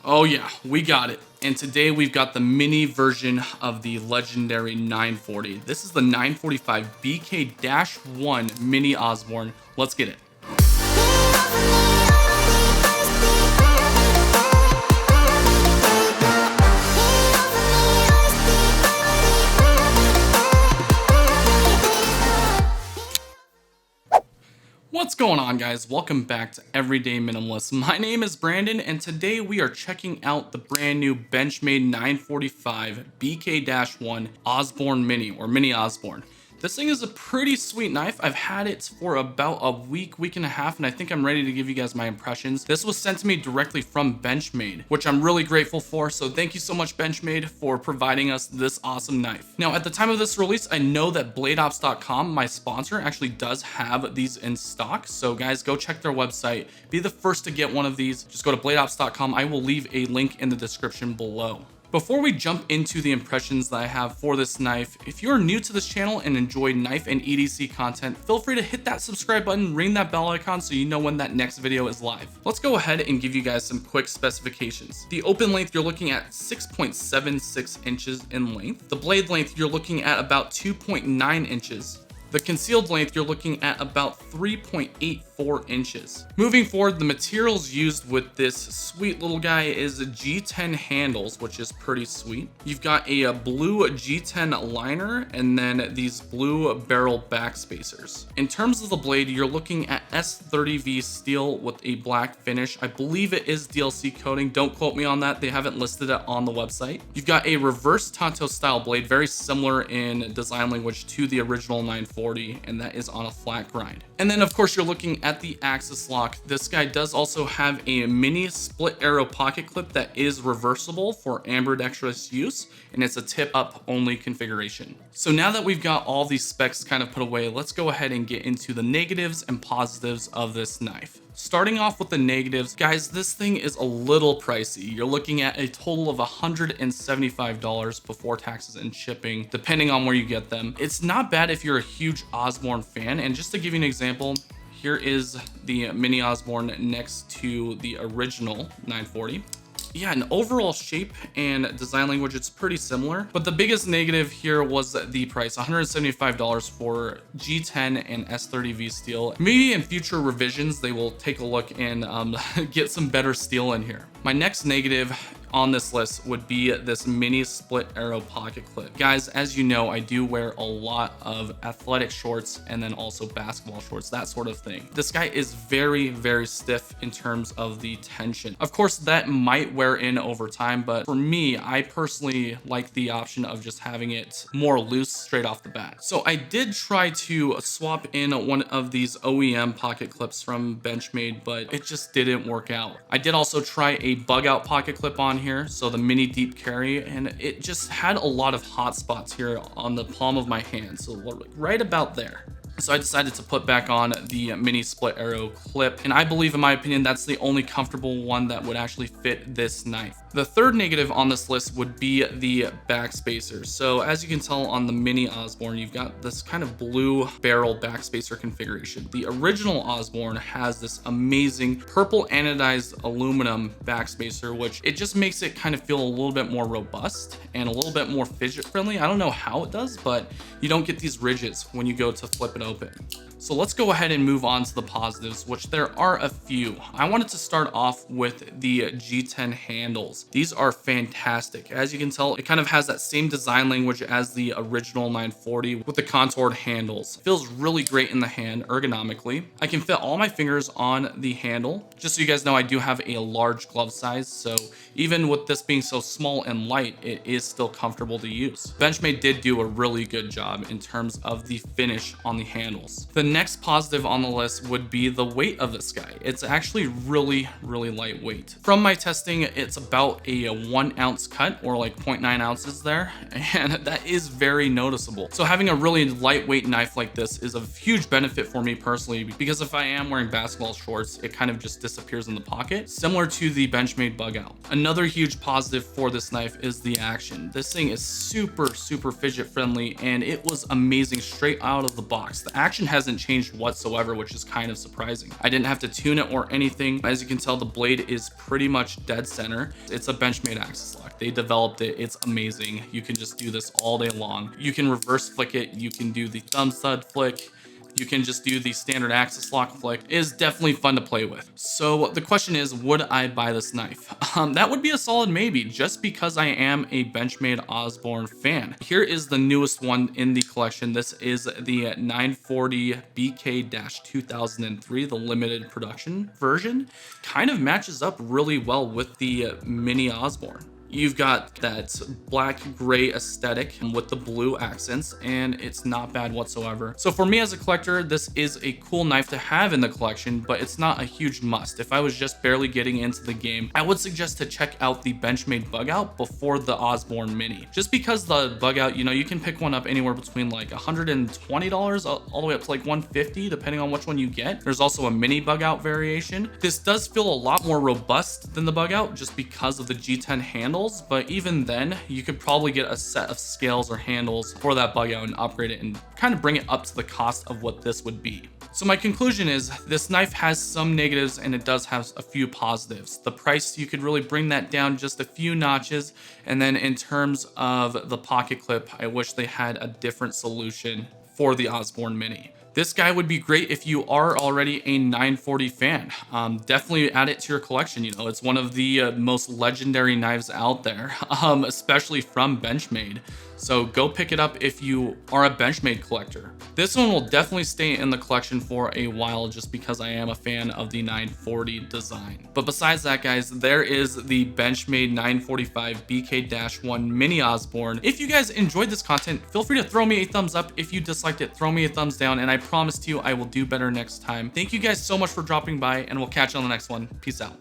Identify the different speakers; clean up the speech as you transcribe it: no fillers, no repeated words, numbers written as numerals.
Speaker 1: Oh yeah, we got it. And today we've got the mini version of the legendary 940. This is the 945BK-1 Mini Osborne. Let's get it. What's going on, guys? Welcome back to Everyday Minimalist. My name is Brandon, and today we are checking out the brand new Benchmade 945BK-1 Osborne Mini, or Mini Osborne. This thing is a pretty sweet knife. I've had it for about a week and a half, and I think I'm ready to give you guys my impressions. This was sent to me directly from Benchmade, which I'm really grateful for. So thank you so much, Benchmade, for providing us this awesome knife. Now, at the time of this release, I know that BladeOps.com, my sponsor, actually does have these in stock. So guys, go check their website. Be the first to get one of these. Just go to BladeOps.com. I will leave a link in the description below. Before we jump into the impressions that I have for this knife, if you're new to this channel and enjoy knife and EDC content, feel free to hit that subscribe button, ring that bell icon so you know when that next video is live. Let's go ahead and give you guys some quick specifications. The open length, you're looking at 6.76 inches in length. The blade length, you're looking at about 2.9 inches. The concealed length, you're looking at about 3.84 inches. Moving forward, the materials used with this sweet little guy is a G10 Handles, which is pretty sweet. You've got a blue G10 liner and then these blue barrel back spacers. In terms of the blade, you're looking at S30V steel with a black finish. I believe it is DLC coating. Don't quote me on that. They haven't listed it on the website. You've got a reverse Tanto style blade, very similar in design language to the original 940. And that is on a flat grind. And then of course you're looking at the axis lock. This guy does also have a mini split arrow pocket clip that is reversible for ambidextrous use, and it's a tip up only configuration. So now that we've got all these specs kind of put away, let's go ahead and get into the negatives and positives of this knife. Starting off with the negatives, guys, this thing is a little pricey. You're looking at a total of $175 before taxes and shipping, depending on where you get them. It's not bad if you're a huge Osborne fan, and just to give you an example, here is the Mini Osborne next to the original 940. Yeah, in overall shape and design language, it's pretty similar. But the biggest negative here was the price, $175 for G10 and S30V steel. Maybe in future revisions, they will take a look and get some better steel in here. My next negative on this list would be this mini split arrow pocket clip. Guys, as you know, I do wear a lot of athletic shorts and then also basketball shorts, that sort of thing. This guy is very, very stiff in terms of the tension. Of course, that might wear in over time, but for me, I personally like the option of just having it more loose straight off the bat. So I did try to swap in one of these OEM pocket clips from Benchmade, but it just didn't work out. I did also try a bug out pocket clip on here, so the mini deep carry, and it just had a lot of hot spots here on the palm of my hand, so right about there. So I decided to put back on the mini split arrow clip, and I believe, in my opinion, that's the only comfortable one that would actually fit this knife. The third negative on this list would be the back spacers. So as you can tell on the Mini Osborne, you've got this kind of blue barrel back spacer configuration. The original Osborne has this amazing purple anodized aluminum back spacer, which it just makes it kind of feel a little bit more robust and a little bit more fidget friendly. I don't know how it does, but you don't get these ridges when you go to flip it open. So let's go ahead and move on to the positives, which there are a few. I wanted to start off with the G10 handles. These are fantastic. As you can tell, it kind of has that same design language as the original 940 with the contoured handles. It feels really great in the hand ergonomically. I can fit all my fingers on the handle. Just so you guys know, I do have a large glove size, so even with this being so small and light, it is still comfortable to use. Benchmade did do a really good job in terms of the finish on the handles. The next positive on the list would be the weight of this guy. It's actually really, really lightweight. From my testing, it's about a 1 ounce cut, or like 0.9 ounces there, and that is very noticeable. So having a really lightweight knife like this is a huge benefit for me personally, because if I am wearing basketball shorts, it kind of just disappears in the pocket, similar to the Benchmade bug out. Another huge positive for this knife is the action. This thing is super, super fidget friendly, and it was amazing straight out of the box. The action hasn't changed whatsoever, which is kind of surprising. I didn't have to tune it or anything. As you can tell, the blade is pretty much dead center. It's a Benchmade axis lock. They developed it. It's amazing. You can just do this all day long. You can reverse flick it. You can do the thumb stud flick. You can just do the standard axis lock flick. It is definitely fun to play with. So the question is, would I buy this knife? That would be a solid maybe, just because I am a Benchmade Osborne fan. Here is the newest one in the collection. This is the 940BK-2003, the limited production version. Kind of matches up really well with the Mini Osborne. You've got that black gray aesthetic with the blue accents, and it's not bad whatsoever. So for me as a collector, this is a cool knife to have in the collection, but it's not a huge must. If I was just barely getting into the game, I would suggest to check out the Benchmade bug out before the Osborne Mini. Just because the bug out, you know, you can pick one up anywhere between like $120 all the way up to like $150, depending on which one you get. There's also a mini bug out variation. This does feel a lot more robust than the bug out just because of the G10 handles. But even then, you could probably get a set of scales or handles for that bug out and upgrade it and kind of bring it up to the cost of what this would be. So my conclusion is this knife has some negatives and it does have a few positives. The price, you could really bring that down just a few notches. And then in terms of the pocket clip, I wish they had a different solution for the Osborne Mini. This guy would be great if you are already a 940 fan. Definitely add it to your collection. You know, it's one of the most legendary knives out there, especially from Benchmade. So go pick it up if you are a Benchmade collector. This one will definitely stay in the collection for a while just because I am a fan of the 940 design. But besides that, guys, there is the Benchmade 945BK-1 Mini Osborne. If you guys enjoyed this content, feel free to throw me a thumbs up. If you disliked it, throw me a thumbs down, and I promise to you I will do better next time. Thank you guys so much for dropping by, and we'll catch you on the next one. Peace out.